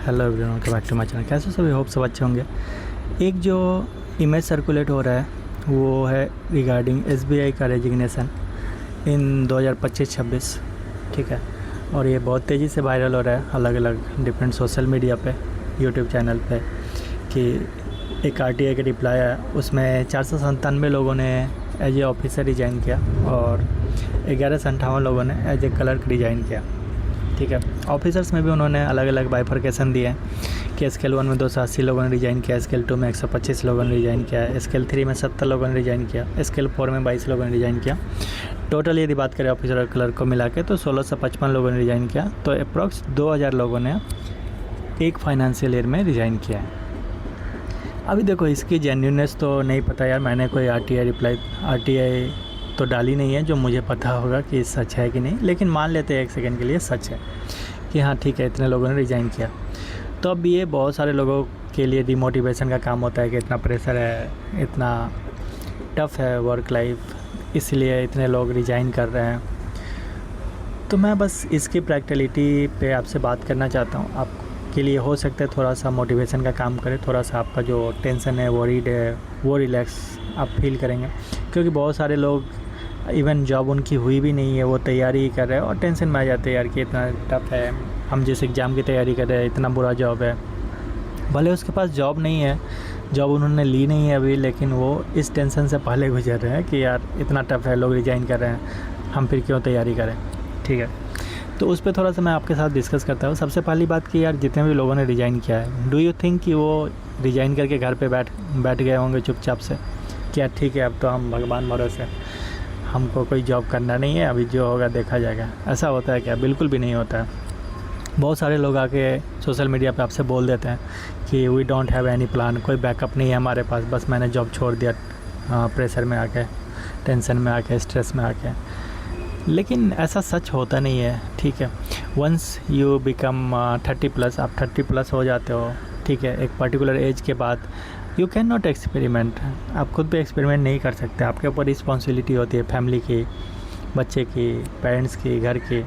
Hello everyone, welcome back to my channel. कैसे सभी, hope सब अच्छे होंगे। एक जो इमेज सर्कुलेट हो रहा है वो है रिगार्डिंग एसबीआई का रेजिग्नेशन इन 2025-26, ठीक है। और ये बहुत तेज़ी से वायरल हो रहा है अलग अलग डिफरेंट सोशल मीडिया पे, यूट्यूब चैनल पे, कि एक आरटीआई का रिप्लाई आया। उसमें 497 लोगों ने एज ए ऑफिसर रिजाइन किया और 1158 लोगों ने एज ए क्लर्क रिजाइन किया, ठीक है। ऑफिसर्स में भी उन्होंने अलग अलग बाइफर्केशन दिए कि स्केल 1 में 280 लोगों ने रिजाइन किया, स्केल 2 में 125 लोगों ने रिजाइन किया, स्केल 3 में 70 लोगों ने रिजाइन किया, स्केल 4 में 22 लोगों ने रिजाइन किया। टोटल यदि बात करें ऑफिसर और क्लर्क को मिला के तो 1655 लोगों ने रिजाइन किया। तो अप्रॉक्स 2000 लोगों ने एक फाइनेंशियल ईयर में रिजाइन किया है। अभी देखो, इसकी जेन्युइननेस तो नहीं पता यार। मैंने कोई आरटीआई तो डाली नहीं है जो मुझे पता होगा कि सच है कि नहीं, लेकिन मान लेते हैं एक सेकंड के लिए सच है कि हाँ ठीक है, इतने लोगों ने रिज़ाइन किया। तो अब ये बहुत सारे लोगों के लिए डिमोटिवेशन का काम होता है कि इतना प्रेशर है, इतना टफ़ है वर्क लाइफ, इसलिए इतने लोग रिज़ाइन कर रहे हैं। तो मैं बस इसकी प्रैक्टिकलिटी पे आपसे बात करना चाहता हूँ। आपके लिए हो सकता है थोड़ा सा मोटिवेशन का काम करे, थोड़ा सा आपका जो टेंशन है, वरीड है, वो रिलैक्स आप फील करेंगे। क्योंकि बहुत सारे लोग इवन जॉब उनकी हुई भी नहीं है, वो तैयारी ही कर रहे हैं और टेंशन में आ जाते हैं यार कि इतना टफ है, हम जिस एग्ज़ाम की तैयारी कर रहे हैं इतना बुरा जॉब है। भले उसके पास जॉब नहीं है, जॉब उन्होंने ली नहीं है अभी, लेकिन वो इस टेंशन से पहले गुजर रहे हैं कि यार इतना टफ है, लोग रिजाइन कर रहे हैं, हम फिर क्यों तैयारी करें, ठीक है। तो उस पर थोड़ा सा मैं आपके साथ डिस्कस करता हूँ। सबसे पहली बात कि यार जितने भी लोगों ने रिजाइन किया है, डू यू थिंक कि वो रिजाइन करके घर पे बैठ गए होंगे चुपचाप से कि यार ठीक है अब तो हम भगवान भरोसे, हमको कोई जॉब करना नहीं है, अभी जो होगा देखा जाएगा? ऐसा होता है क्या? बिल्कुल भी नहीं होता है। बहुत सारे लोग आके सोशल मीडिया पे आपसे बोल देते हैं कि we don't have any plan, कोई बैकअप नहीं है हमारे पास, बस मैंने जॉब छोड़ दिया प्रेशर में आके, टेंशन में आके, स्ट्रेस में आके। लेकिन ऐसा सच होता नहीं है, ठीक है। वंस यू बिकम 30+, आप 30+ हो जाते हो, ठीक है, एक पर्टिकुलर एज के बाद यू कैन नॉट एक्सपेरिमेंट, आप खुद पे एक्सपेरिमेंट नहीं कर सकते। आपके ऊपर रिस्पॉन्सिबिलिटी होती है, फैमिली की, बच्चे की, पेरेंट्स की, घर की,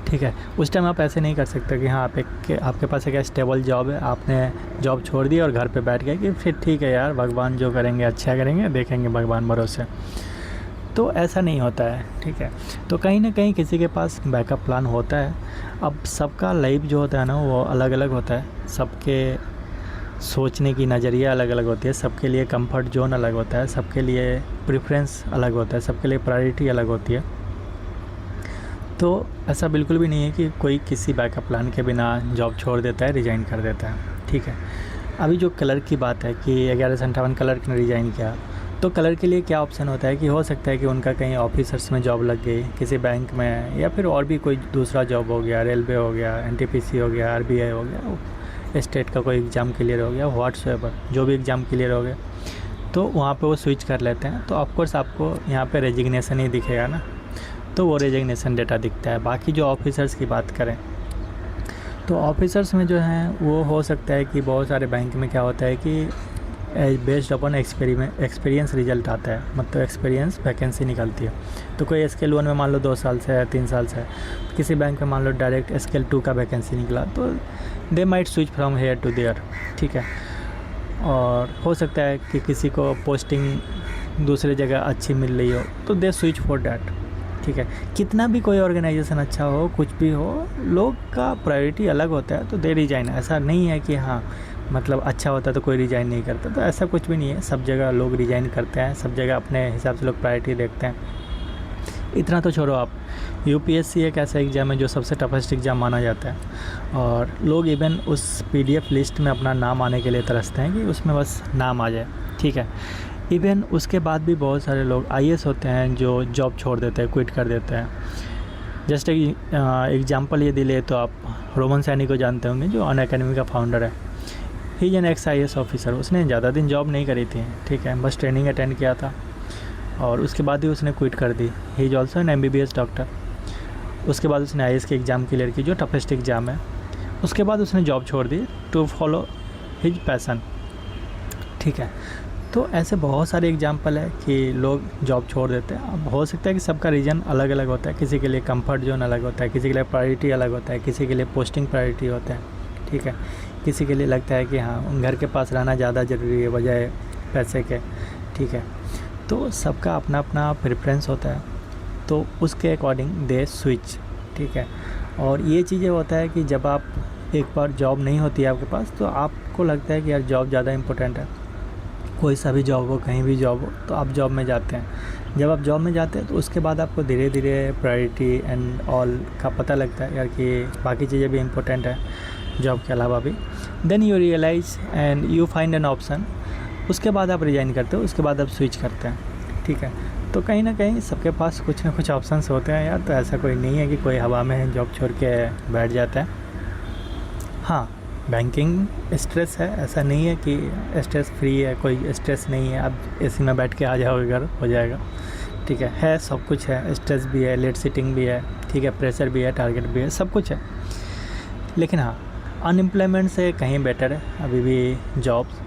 ठीक है। उस टाइम आप ऐसे नहीं कर सकते कि हाँ आपके पास एक स्टेबल जॉब है, आपने जॉब छोड़ दी और घर पे बैठ गए कि फिर ठीक है यार भगवान जो करेंगे अच्छा करेंगे, देखेंगे भगवान भरोसे। तो ऐसा नहीं होता है, ठीक है। तो कहीं ना कहीं किसी के पास बैकअप प्लान होता है। अब सबका लाइफ जो होता है ना वो अलग अलग होता है, सबके सोचने की नज़रिया अलग अलग होती है, सबके लिए कंफर्ट जोन अलग होता है, सबके लिए प्रेफरेंस अलग होता है, सबके लिए प्रायोरिटी अलग होती है। तो ऐसा बिल्कुल भी नहीं है कि कोई किसी बैकअप प्लान के बिना जॉब छोड़ देता है, रिज़ाइन कर देता है, ठीक है। अभी जो क्लर्क की बात है कि 1158 क्लर्क ने रिज़ाइन किया, तो क्लर्क के लिए क्या ऑप्शन होता है कि हो सकता है कि उनका कहीं ऑफिसर्स में जॉब लग गई, किसी बैंक में, या फिर और भी कोई दूसरा जॉब हो गया, रेलवे हो गया, एनटीपीसी हो गया, आरबीआई हो गया, स्टेट का कोई एग्ज़ाम क्लियर हो गया, व्हाट्सएवर जो भी एग्ज़ाम क्लियर हो गया, तो वहाँ पे वो स्विच कर लेते हैं। तो ऑफकोर्स आपको यहाँ पे रेजिग्नेशन ही दिखेगा ना, तो वो रेजिग्नेशन डेटा दिखता है। बाकी जो ऑफिसर्स की बात करें तो ऑफिसर्स में जो हैं वो हो सकता है कि बहुत सारे बैंक में क्या होता है कि बेस्ड अपॉन एक्सपीरियंस रिजल्ट आता है, मतलब एक्सपीरियंस वैकेंसी निकलती है। तो कोई स्केल 1 में मान लो 2 साल से है, 3 साल से है, किसी बैंक में मान लो डायरेक्ट स्केल 2 का वैकेंसी निकला, तो they might switch from here to there, ठीक है। और हो सकता है कि किसी को पोस्टिंग दूसरी जगह अच्छी मिल रही हो तो दे स्विच फॉर डैट, ठीक है। कितना भी कोई ऑर्गेनाइजेशन अच्छा हो, कुछ भी हो, लोग का प्रायोरिटी अलग होता है, तो दे रिजाइन। ऐसा नहीं है कि हाँ मतलब अच्छा होता है तो कोई रिजाइन नहीं करता, तो ऐसा कुछ भी नहीं है। सब जगह लोग रिजाइन करते हैं, सब जगह अपने हिसाब से लोग प्रायोरिटी देखते हैं। इतना तो छोड़ो आप, यूपीएससी एक ऐसा एग्ज़ाम है जो सबसे टफेस्ट एग्ज़ाम माना जाता है, और लोग इवन उस पीडीएफ लिस्ट में अपना नाम आने के लिए तरसते हैं कि उसमें बस नाम आ जाए, ठीक है। इवन उसके बाद भी बहुत सारे लोग आईएएस होते हैं जो जॉब छोड़ देते हैं, क्विट कर देते हैं। जस्ट एक एग्जाम्पल यदि ले तो आप रोमन सैनी को जानते होंगे, जो अनअकैडमी का फाउंडर है। He is an x IAS officer. उसने ज़्यादा दिन जॉब नहीं करी थी, ठीक है, बस ट्रेनिंग अटेंड किया था और उसके बाद ही उसने क्विट कर दी। He is also an MBBS doctor. उसके बाद उसने आईएएस की एग्ज़ाम क्लियर की जो टफेस्ट एग्ज़ाम है। उसके बाद उसने जॉब छोड़ दी टू फॉलो हिज पैसन, ठीक है। तो ऐसे बहुत सारे एग्जाम्पल है कि लोग जॉब छोड़ देते हैं। अब हो सकता है कि सबका रीज़न अलग अलग होता है, किसी के लिए कंफर्ट जोन अलग होता है, किसी के लिए प्रायोरिटी अलग होता है, किसी के लिए पोस्टिंग प्रायोरिटी होता है, ठीक है। किसी के लिए लगता है कि हाँ घर के पास रहना ज़्यादा ज़रूरी है बजाय पैसे के, ठीक है। तो सबका अपना अपना प्रेफरेंस होता है, तो उसके अकॉर्डिंग दे स्विच, ठीक है। और ये चीज़ें होता है कि जब आप एक बार जॉब नहीं होती है आपके पास, तो आपको लगता है कि यार जॉब ज़्यादा इम्पोर्टेंट है। कोई सा भी जॉब हो, कहीं भी जॉब हो, तो आप जॉब में जाते हैं। जब आप जॉब में जाते हैं तो उसके बाद आपको धीरे धीरे प्रायोरिटी एंड ऑल का पता लगता है यार कि बाकी चीज़ें भी इम्पोर्टेंट है जॉब के अलावा भी। Then you realise and you find an option. उसके बाद आप रिजाइन करते हो, उसके बाद आप स्विच करते हैं, ठीक है। तो कहीं ना कहीं सबके पास कुछ ना कुछ ऑप्शंस होते हैं यार, तो ऐसा कोई नहीं है कि कोई हवा में जॉब छोड़ के बैठ जाता है। हाँ, बैंकिंग स्ट्रेस है, ऐसा नहीं है कि स्ट्रेस फ्री है, कोई स्ट्रेस नहीं है, आप एसी में बैठ के आ जाओगे घर, हो जाएगा, ठीक है सब कुछ है। स्ट्रेस भी है, लेट सीटिंग भी है, ठीक है, प्रेशर भी है, टारगेट भी है, सब कुछ है। लेकिन हाँ, अनएम्प्लॉयमेंट से कहीं बेटर है अभी भी जॉब्स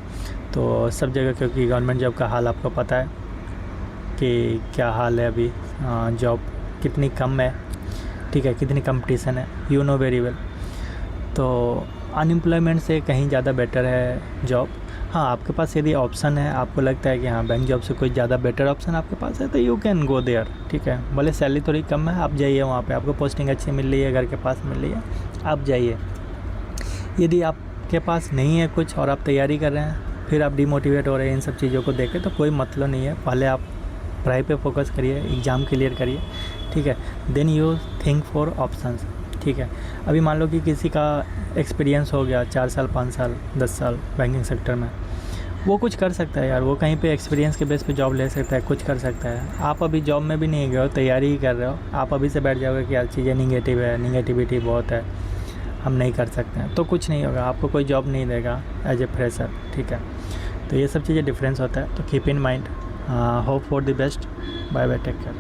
तो सब जगह, क्योंकि गवर्नमेंट जॉब का हाल आपको पता है कि क्या हाल है अभी। जॉब कितनी कम है, ठीक है, कितनी कंपटीशन है, यू नो वेरी वेल। तो अनएम्प्लॉयमेंट से कहीं ज़्यादा बेटर है जॉब। हाँ, आपके पास यदि ऑप्शन है, आपको लगता है कि हाँ बैंक जॉब से कोई ज़्यादा बेटर ऑप्शन आपके पास है, तो यू कैन गो देयर, ठीक है। भले सैलरी थोड़ी कम है, आप जाइए वहाँ पे, आपको पोस्टिंग अच्छी मिल रही है, घर के पास मिल रही है, आप जाइए। यदि आपके पास नहीं है कुछ और आप तैयारी कर रहे हैं, फिर आप डिमोटिवेट हो रहे हैं इन सब चीज़ों को देख के, तो कोई मतलब नहीं है। पहले आप पढ़ाई पे फोकस करिए, एग्ज़ाम क्लियर करिए, ठीक है। Then you think for options, ठीक है। अभी मान लो कि किसी का एक्सपीरियंस हो गया 4 साल 5 साल 10 साल बैंकिंग सेक्टर में, वो कुछ कर सकता है यार, वो कहीं पे एक्सपीरियंस के बेस पे जॉब ले सकता है, कुछ कर सकता है। आप अभी जॉब में भी नहीं गए हो, तैयारी ही कर रहे हो, आप अभी से बैठ जाओगे कि यार चीज़ें निगेटिव है, निगेटिविटी बहुत है, हम नहीं कर सकते हैं, तो कुछ नहीं होगा, आपको कोई जॉब नहीं देगा एज ए फ्रेशर, ठीक है। तो ये सब चीज़ें डिफरेंस होता है, तो keep in mind. Hope for the best. Bye bye, take care.